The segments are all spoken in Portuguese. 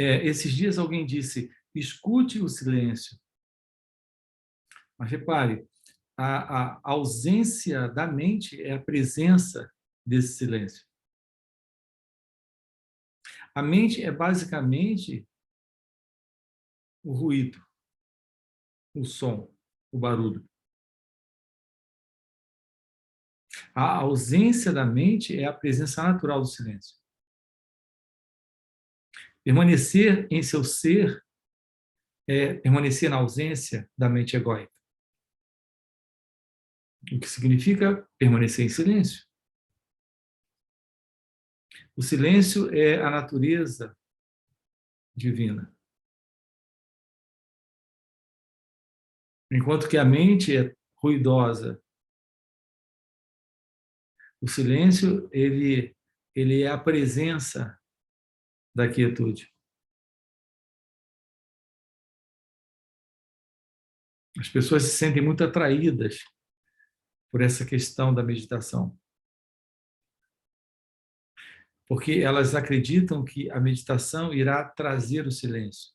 esses dias alguém disse, escute o silêncio. Mas repare, a ausência da mente é a presença desse silêncio. A mente é basicamente o ruído, o som, o barulho. A ausência da mente é a presença natural do silêncio. Permanecer em seu ser é permanecer na ausência da mente egóica. O que significa permanecer em silêncio. O silêncio é a natureza divina. Enquanto que a mente é ruidosa, o silêncio ele é a presença da quietude. As pessoas se sentem muito atraídas por essa questão da meditação. Porque elas acreditam que a meditação irá trazer o silêncio.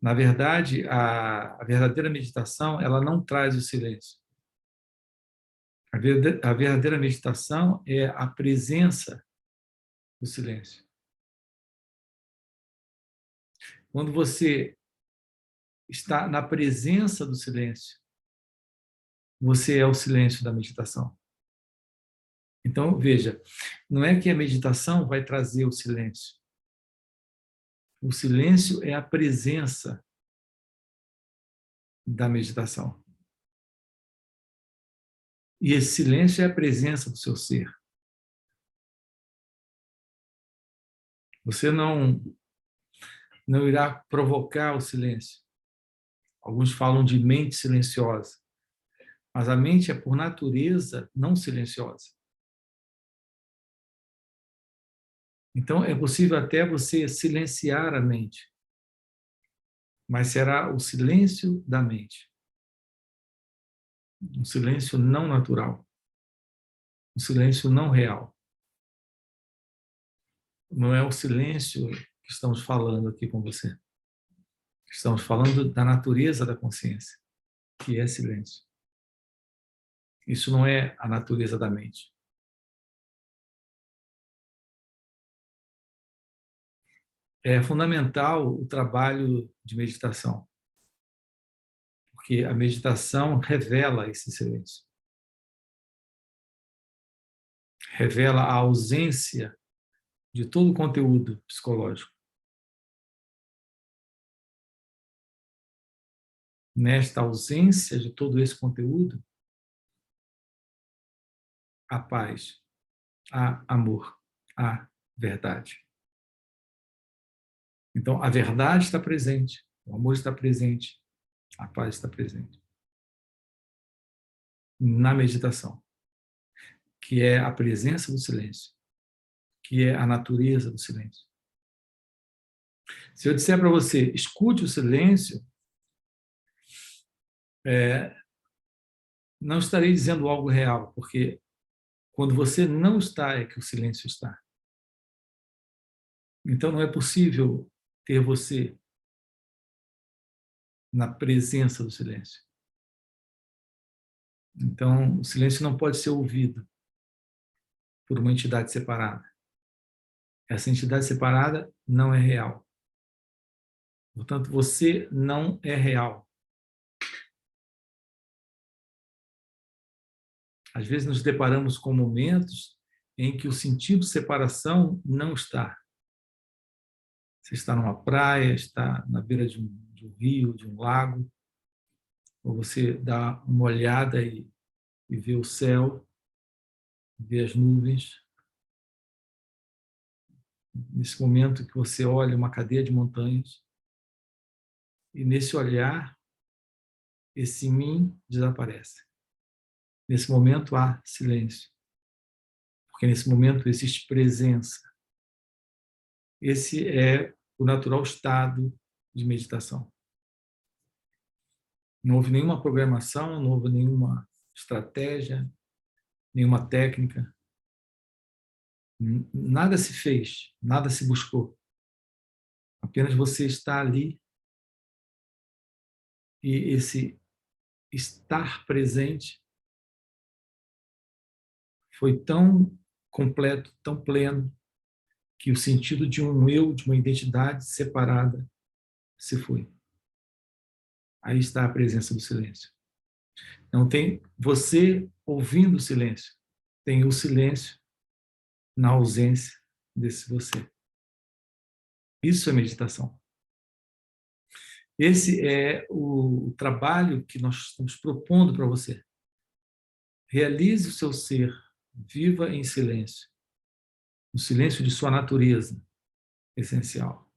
Na verdade, a verdadeira meditação, ela não traz o silêncio. A verdadeira meditação é a presença do silêncio. Quando você está na presença do silêncio, você é o silêncio da meditação. Então, veja, não é que a meditação vai trazer o silêncio. O silêncio é a presença da meditação. E esse silêncio é a presença do seu ser. Você não irá provocar o silêncio. Alguns falam de mente silenciosa. Mas a mente é, por natureza, não silenciosa. Então, é possível até você silenciar a mente. Mas será o silêncio da mente. Um silêncio não natural. Um silêncio não real. Não é o silêncio que estamos falando aqui com você. Estamos falando da natureza da consciência, que é silêncio. Isso não é a natureza da mente. É fundamental o trabalho de meditação, porque a meditação revela esse silêncio. Revela a ausência de todo o conteúdo psicológico. Nesta ausência de todo esse conteúdo, há paz, há amor, há verdade. Então, a verdade está presente, o amor está presente, a paz está presente. Na meditação, que é a presença do silêncio, que é a natureza do silêncio. Se eu disser para você, escute o silêncio, não estarei dizendo algo real, porque quando você não está, é que o silêncio está. Então, não é possível ter você na presença do silêncio. Então, o silêncio não pode ser ouvido por uma entidade separada. Essa entidade separada não é real. Portanto, você não é real. Às vezes nos deparamos com momentos em que o sentido de separação não está. Você está numa praia, está na beira de um rio, de um lago, ou você dá uma olhada e vê o céu, vê as nuvens. Nesse momento que você olha uma cadeia de montanhas, e nesse olhar, esse mim desaparece. Nesse momento há silêncio, porque nesse momento existe presença. Esse é o natural estado de meditação. Não houve nenhuma programação, não houve nenhuma estratégia, nenhuma técnica. Nada se fez, nada se buscou. Apenas você está ali e esse estar presente foi tão completo, tão pleno, que o sentido de um eu, de uma identidade separada, se foi. Aí está a presença do silêncio. Não tem você ouvindo o silêncio, tem o silêncio na ausência desse você. Isso é meditação. Esse é o trabalho que nós estamos propondo para você. Realize o seu ser, viva em silêncio, o silêncio de sua natureza essencial.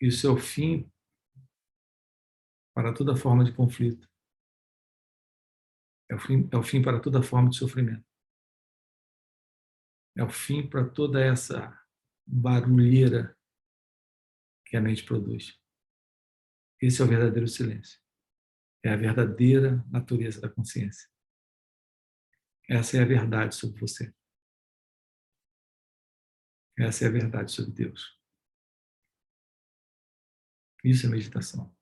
E o seu fim para toda forma de conflito. É o fim para toda forma de sofrimento. É o fim para toda essa barulheira que a mente produz. Esse é o verdadeiro silêncio. É a verdadeira natureza da consciência. Essa é a verdade sobre você. Essa é a verdade sobre Deus. Isso é meditação.